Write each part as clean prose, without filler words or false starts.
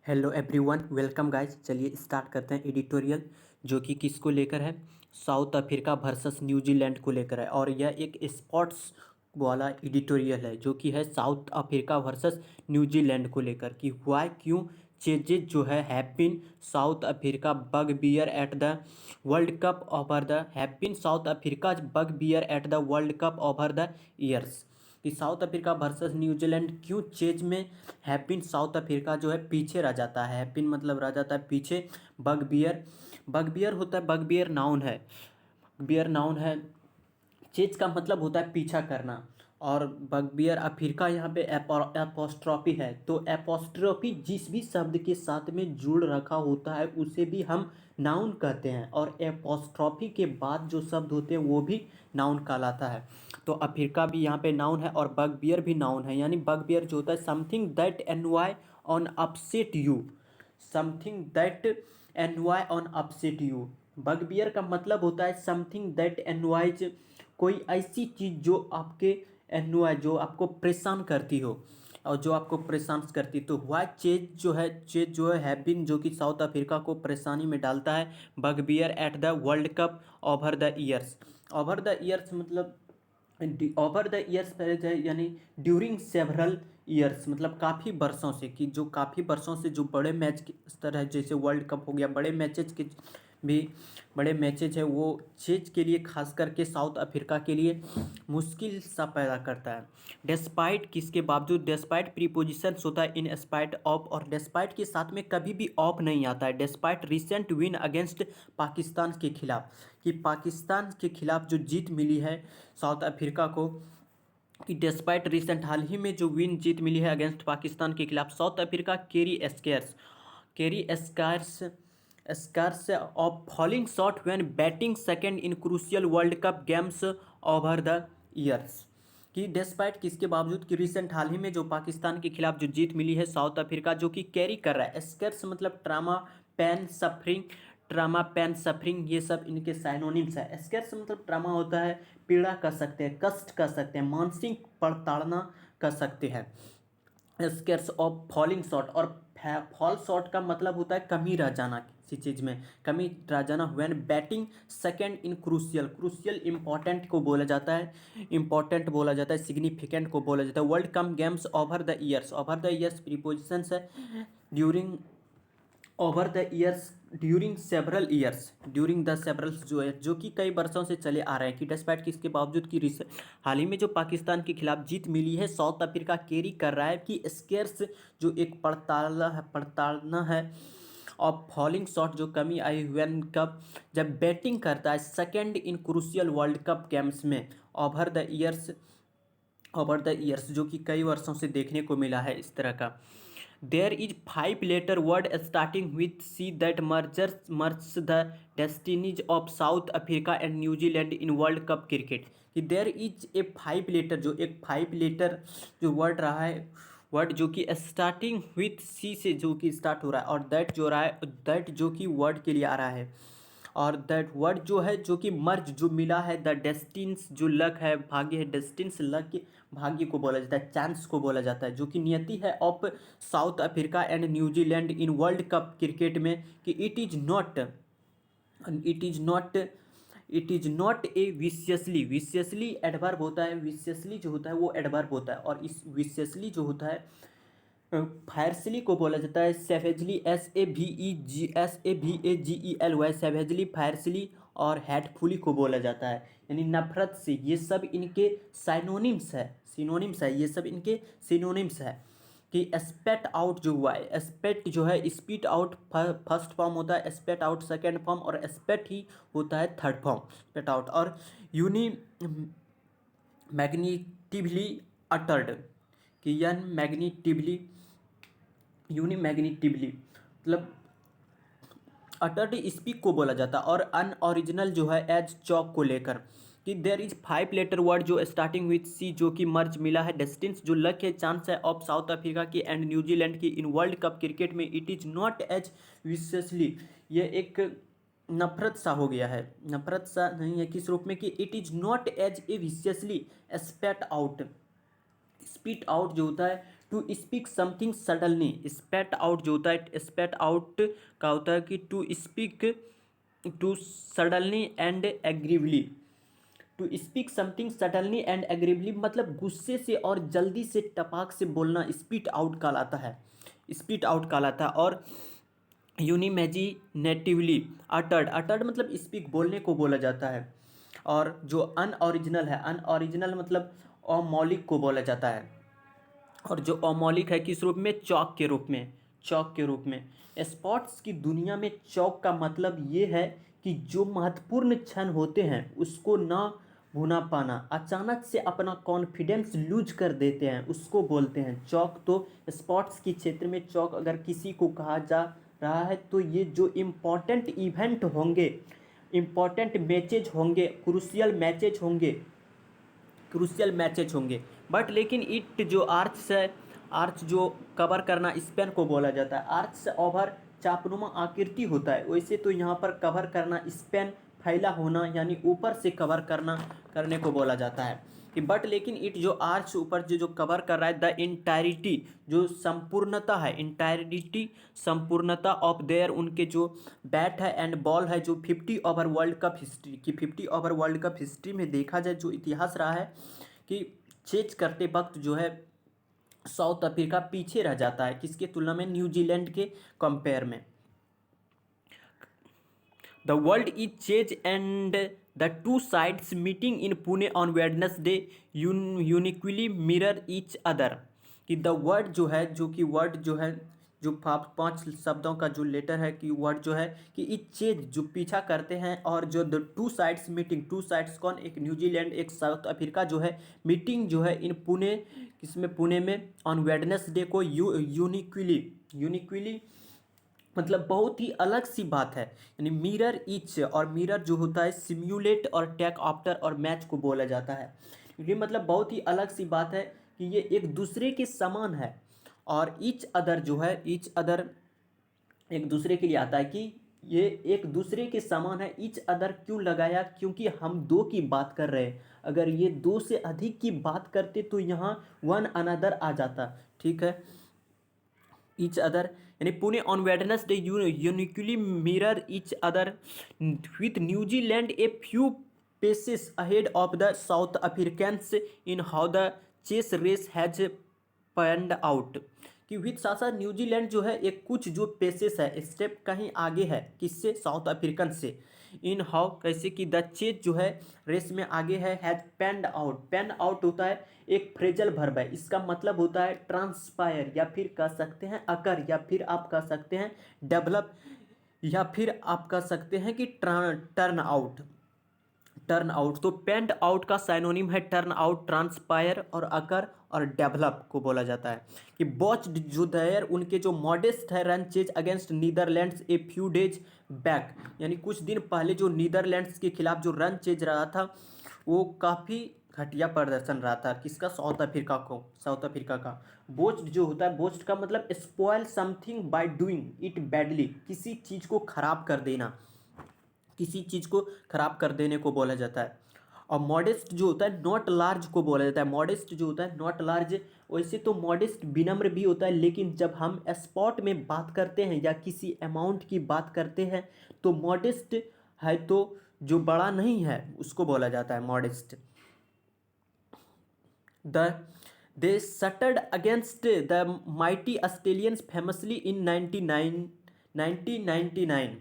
Hello everyone, welcome guys. चलिए start करते हैं एडिटोरियल, जो कि किसको लेकर है। साउथ अफ्रीका वर्सेस न्यूजीलैंड को लेकर है और यह एक स्पोर्ट्स वाला एडिटोरियल है, जो कि है साउथ अफ्रीका वर्सेस न्यूजीलैंड को लेकर कि वाई क्यों चेजेज जो है happen South Africa bugbear at the world cup over the happen South Africa bugbear at the world cup over the years. कि साउथ अफ्रीका वर्सेस न्यूजीलैंड क्यों chase में happen South Africa जो है पीछे रह जाता है। हैप्पीन मतलब रह जाता है पीछे। बगबियर होता है, बगबियर नाउन है, बियर नाउन है। चेज का मतलब होता है पीछा करना, और बगबियर अफ्रीका यहाँ पे एपोस्ट्रॉफी है, तो एपोस्ट्रॉफी जिस भी शब्द के साथ में जुड़ रखा होता है उसे भी हम नाउन कहते हैं, और एपोस्ट्रॉफी के बाद जो शब्द होते हैं वो भी नाउन कहलाता है। तो अफ्रीका भी यहाँ पे नाउन है और बगबियर भी नाउन है। यानी बगबियर जो होता है something that annoy or upset you, something that annoy or upset you. Bugbear का मतलब होता है समथिंग दैट एनवाइज, कोई ऐसी चीज़ जो आपके एनवाई, जो आपको परेशान करती हो और जो आपको परेशान करती। तो वाई चेज जो है, चेज जो है हैविंग, जो कि साउथ अफ्रीका को परेशानी में डालता है। Bugbear at the world cup over the years. Over the years मतलब ओवर द ईयर्स यानी ड्यूरिंग सेवरल ईयर्स, मतलब काफ़ी वर्षों से, कि जो काफ़ी वर्षों से जो बड़े मैच के स्तर है, जैसे वर्ल्ड कप हो गया, बड़े मैचेज के भी बड़े मैचेज है, वो चीज़ के लिए खास करके साउथ अफ्रीका के लिए मुश्किल सा पैदा करता है। डेस्पाइट किसके बावजूद, डेस्पाइट प्रीपोजिशंस होता है इन स्पाइट ऑफ, और डेस्पाइट के साथ में कभी भी ऑफ नहीं आता है। Despite recent win against Pakistan के खिलाफ, कि पाकिस्तान के खिलाफ जो जीत मिली है साउथ अफ्रीका को, कि डिस्पाइट रिसेंट हाल ही में जो विन जीत मिली है अगेंस्ट पाकिस्तान के खिलाफ, South Africa carry scars scars of falling short when batting second in crucial world cup games over the years. कि डिस्पाइट किसके बावजूद, कि रिसेंट हाल ही में जो पाकिस्तान के खिलाफ जो जीत मिली है साउथ अफ्रीका, जो कि कैरी कर रहा है। स्कर्स मतलब trauma, pain, suffering, trauma, pain, suffering, ये सब इनके साइनोनिम्स है। स्कर्स मतलब ट्रामा होता है, पीड़ा कह सकते हैं, कष्ट कह सकते हैं, मानसिक प्रताड़ना कह सकते हैं। स्केर्स ऑफ फॉलिंग शॉट, और फॉल शॉट का मतलब होता है कमी रह जाना, किसी चीज़ में कमी रह जाना। When batting second in crucial, crucial important को बोला जाता है, इंपॉर्टेंट बोला जाता है, सिग्निफिकेंट को बोला जाता है। World cup games over the years, over the years prepositions है। During over the years, during several years, during the severals जो है, जो कि कई वर्षों से चले आ रहे हैं। कि डिस्पाइट किसके बावजूद, कि हाल ही में जो पाकिस्तान के खिलाफ जीत मिली है, साउथ अफ्रीका कैरी कर रहा है। कि स्केर्स जो एक पड़तालना है, और फॉलिंग शॉट जो कमी आई व्हेन कब, जब बैटिंग करता है second in crucial world cup games में, over the years, over the years, जो कि कई वर्षों से देखने को मिला है इस तरह का। There is 5 letter word starting with see that merge the destinies of South Africa and New Zealand in world cup cricket. कि देयर इज ए 5 लेटर, जो एक 5 लेटर जो वर्ड रहा है, वर्ड जो कि स्टार्टिंग विथ सी से जो कि स्टार्ट हो रहा है, और दैट जो रहा है, दैट जो कि वर्ड के लिए आ रहा है, और दैट वर्ड जो है, जो कि मर्ज जो मिला है, द डेस्टिन्स जो लक है, भाग्य है, डेस्टिन्स लक, भाग्य को बोला जाता है, चांस को बोला जाता है, जो कि नियति है of South Africa and New Zealand in world cup cricket में। कि it is not it is not a viciously, viciously adverb होता है, विशियसली जो होता है वो एडवर्ब होता है, और इस विशियसली जो होता है फायरसली को बोला जाता है सेवेजली, SAVEGEL, सेवेजली, फायरसली, और हेटफुली को बोला जाता है, यानी नफरत से। ये सब इनके साइनोनिम्स है, सिनोनिम्स है, ये सब इनके सिनोनिम्स है। कि स्पेट आउट जो हुआ है, स्पेट जो है स्पीट आउट फर्स्ट फॉर्म होता है, स्पेट आउट सेकेंड फॉर्म, और स्पेट ही होता है थर्ड फॉर्म, स्पेट आउट। और यूनी मैग्निटिवली अटर्ड, कि यन मैग्निटिवली, यूनिमैग्निटिवली मतलब अटर्ड स्पीक को बोला जाता है। और अनओरिजिनल जो है एज चौक को लेकर, कि देर इज 5 लेटर वर्ड जो स्टार्टिंग विथ सी, जो कि मर्ज मिला है, डेस्टिन्स जो लक है, चांस है, ऑफ साउथ अफ्रीका की एंड न्यूजीलैंड की इन वर्ल्ड कप क्रिकेट में। It is not as viciously, ये एक नफरत सा हो गया है, नफरत सा नहीं है, किस रूप में, कि it is not as a viciously spat out, spit out जो होता है to speak something suddenly, spat out जो होता है, स्पेट आउट का होता है कि to speak to suddenly and angrily. To speak something suddenly and angrily मतलब गुस्से से और जल्दी से टपाक से बोलना स्पीट आउट कहलाता है, स्पीट आउट कहलाता है। और यूनिमेजिनेटिवली अटर्ड, अटर्ड मतलब स्पीक बोलने को बोला जाता है। और जो अनओरिजिनल है, अनओरिजिनल मतलब अमौलिक को बोला जाता है। और जो अमौलिक है किस रूप में, चौक के रूप में, चौक के रूप में। स्पोर्ट्स की दुनिया में चौक का मतलब ये है कि जो महत्वपूर्ण क्षण होते हैं उसको ना भुना पाना, अचानक से अपना कॉन्फिडेंस लूज कर देते हैं, उसको बोलते हैं चौक। तो स्पोर्ट्स की क्षेत्र में चौक अगर किसी को कहा जा रहा है तो ये जो इम्पोर्टेंट इवेंट होंगे, इम्पोर्टेंट मैचेज होंगे, क्रूशियल मैचेज होंगे, क्रूशियल मैचेज होंगे। बट लेकिन इट जो आर्च है, आर्च जो कवर करना स्पेन को बोला जाता है, आर्च से ओवर चापनुमा आकृति होता है, वैसे तो यहाँ पर कवर करना स्पेन, फैला होना यानी ऊपर से कवर करना, करने को बोला जाता है कि। बट लेकिन इट जो आर्च ऊपर जो कवर कर रहा है, द इंटायरिटी जो संपूर्णता है, इंटायरिटी संपूर्णता ऑफ देयर उनके जो बैट है एंड बॉल है, जो 50 ओवर वर्ल्ड कप हिस्ट्री की, 50 ओवर वर्ल्ड कप हिस्ट्री में देखा जाए जो इतिहास रहा है कि चेज करते वक्त जो है साउथ अफ्रीका पीछे रह जाता है, किसके तुलना में, न्यूजीलैंड के कंपेयर में। The world is chase and the two sides meeting in Pune on Wednesday uniquely mirror each other. कि द वर्ड जो है, जो कि वर्ड जो है, जो पांच शब्दों का जो लेटर है कि वर्ड जो है कि इज चेज जो पीछा करते हैं, और जो the two sides meeting, two sides कौन, एक न्यूजीलैंड एक साउथ अफ्रीका जो है, मीटिंग जो है इन पुणे, किसमें, पुणे में, ऑन वेडनेसडे को यूनिक्वली, यूनिक्वली मतलब बहुत ही अलग सी बात है, यानी मिरर ईच, और मिरर जो होता है सिम्युलेट और टेक आफ्टर और मैच को बोला जाता है। ये मतलब बहुत ही अलग सी बात है कि ये एक दूसरे के समान है। और ईच अदर जो है, ईच अदर एक दूसरे के लिए आता है कि ये एक दूसरे के समान है। ईच अदर क्यों लगाया, क्योंकि हम दो की बात कर रहे हैं, अगर ये दो से अधिक की बात करते तो यहाँ वन अनदर आ जाता, ठीक है। ईच अदर यानी Pune on Wednesday uniquely mirror each other with New Zealand a few paces ahead of the South Africans in how the chase race has panned out. कि विथ साथ साथ न्यूजीलैंड जो है एक कुछ जो पेसेस है, स्टेप कहीं आगे है, किससे, साउथ अफ्रीकन से। इन हाउ कैसे कि द चेज जो है रेस में आगे है, has panned out, panned out होता है एक फ्रेजल वर्ब है, इसका मतलब होता है ट्रांसपायर, या फिर कह सकते हैं अकर, या फिर आप कह सकते हैं डेवलप, या फिर आप कह सकते हैं कि टर्न आउट, टर्न आउट। तो पेंड आउट का साइनोनिम है टर्न आउट, ट्रांसपायर और अकर और डेवलप को बोला जाता है। कि बॉच्ड जो देयर उनके जो मॉडेस्ट है run chase against Netherlands a few days back, यानी कुछ दिन पहले जो नीदरलैंड्स के खिलाफ जो रन चेज रहा था वो काफ़ी घटिया प्रदर्शन रहा था, किसका, साउथ अफ्रीका को, साउथ अफ्रीका का। बोच्ड जो होता है, बोच्ड का मतलब spoil something by doing it badly, किसी चीज़ को खराब कर देना, किसी चीज़ को खराब कर देने को बोला जाता है। और मॉडेस्ट जो होता है नॉट लार्ज को बोला जाता है, मॉडेस्ट जो होता है नॉट लार्ज। वैसे तो मॉडेस्ट विनम्र भी होता है, लेकिन जब हम स्पॉट में बात करते हैं या किसी अमाउंट की बात करते हैं तो मॉडेस्ट है, तो जो बड़ा नहीं है उसको बोला जाता है modest. The they stuttered against the mighty Australians famously in 1999।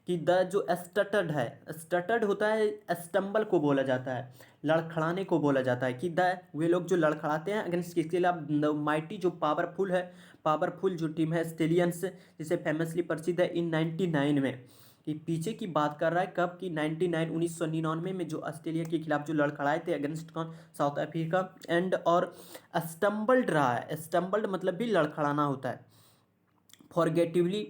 कि द जो स्टटर्ड है, स्टटर्ड होता है स्टम्बल को बोला जाता है, लड़खड़ाने को बोला जाता है। कि द वे लोग जो लड़खड़ाते हैं अगेंस्ट किसके खिलाफ, माइटी जो पावरफुल है, पावरफुल जो टीम है ऑस्ट्रेलियंस, जिसे फेमसली प्रसिद्ध है इन 99 में। कि पीछे की बात कर रहा है कब की, 99 1999 में जो ऑस्ट्रेलिया के खिलाफ जो लड़खड़ाए थे अगेंस्ट कौन, साउथ अफ्रीका। एंड और स्टम्बल्ड रहा है, स्टम्बल्ड मतलब भी लड़खड़ाना होता है। फॉरगेटिवली,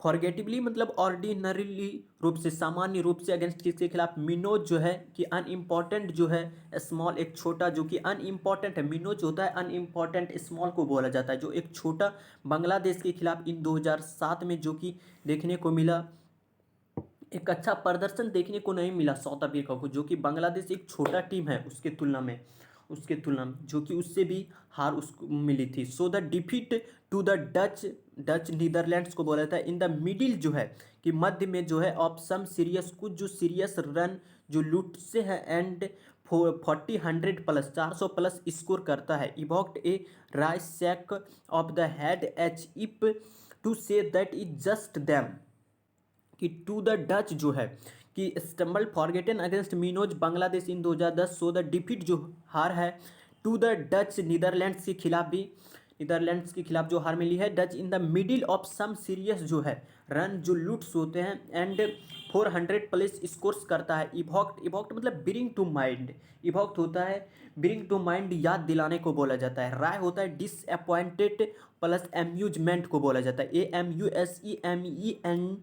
फॉरगेटिवली मतलब ऑर्डिनरीली रूप से, सामान्य रूप से, अगेंस्ट किसके खिलाफ, मिनोज जो है कि अनइम्पॉर्टेंट जो है, स्मॉल एक छोटा जो कि अनइम्पॉर्टेंट है, मिनोज होता है अनइम्पॉर्टेंट, स्मॉल को बोला जाता है, जो एक छोटा, बांग्लादेश के खिलाफ इन 2007 में जो कि देखने को मिला, एक अच्छा प्रदर्शन देखने को नहीं मिला साउथ अफ्रीका को, जो कि बांग्लादेश एक छोटा टीम है उसके तुलना में। उसके तुलना में, जो कि उससे भी हार उसको मिली थी। So the defeat to the Dutch Netherlands को बोला था इन द मिडिल, जो है कि मध्य में जो है ऑफ सम सीरियस, कुछ जो सीरियस रन जो लूट से है एंड 40 100 प्लस 400 प्लस स्कोर करता है, evoked a rice sack of the head H if to say that is just damn, कि टू द डच जो है कि stumble forgotten against minnows Bangladesh in 2010। So the defeat जो हार है टू द डच नीदरलैंड्स के खिलाफ भी, नीदरलैंड्स के खिलाफ जो हार मिली है Dutch in the middle of some serious जो है रन जो लूट्स होते हैं एंड 400 प्लस स्कोर्स करता है, इवॉक्ट मतलब ब्रिंग टू माइंड, इवॉक्ट होता है ब्रिंग टू माइंड याद दिलाने को बोला जाता है, राय होता है डिसअपॉइंटेड प्लस एम्यूजमेंट को बोला जाता है, AMUSEMENT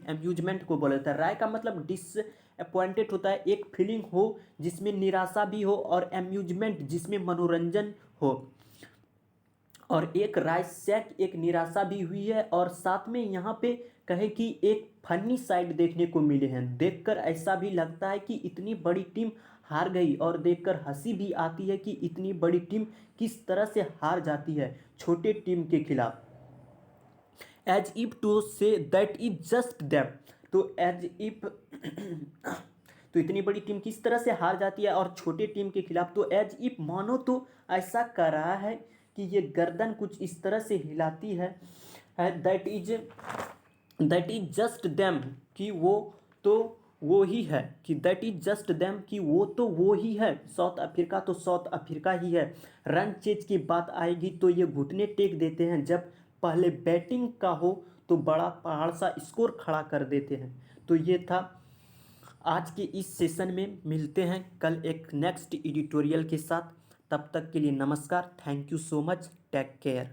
एम्यूजमेंट को बोला जाता है। राय का मतलब डिसअपॉइंटेड होता है एक फीलिंग हो जिसमें निराशा भी हो, और एम्यूजमेंट जिसमें मनोरंजन हो, और एक रायसैक एक निराशा भी हुई है, और साथ में यहाँ पे कहे कि एक फनी साइड देखने को मिले हैं, देखकर ऐसा भी लगता है कि इतनी बड़ी टीम हार गई, और देखकर हंसी भी आती है कि इतनी बड़ी टीम किस तरह से हार जाती है छोटे टीम के खिलाफ। As if to say that is just damn, तो एज इफ तो इतनी बड़ी टीम किस तरह से हार जाती है और छोटे टीम के खिलाफ, तो एज इफ मानो तो ऐसा कर रहा है कि ये गर्दन कुछ इस तरह से हिलाती है, दैट इज जस्ट देम, कि वो तो वो ही है, कि दैट इज जस्ट देम, कि वो तो वो ही है, साउथ अफ्रीका तो साउथ अफ्रीका ही है। रन चेज की बात आएगी तो ये घुटने टेक देते हैं, जब पहले बैटिंग का हो तो बड़ा पहाड़ सा स्कोर खड़ा कर देते हैं। तो ये था आज के इस सेशन में, मिलते हैं कल एक नेक्स्ट एडिटोरियल के साथ, तब तक के लिए नमस्कार, thank you so much, take care.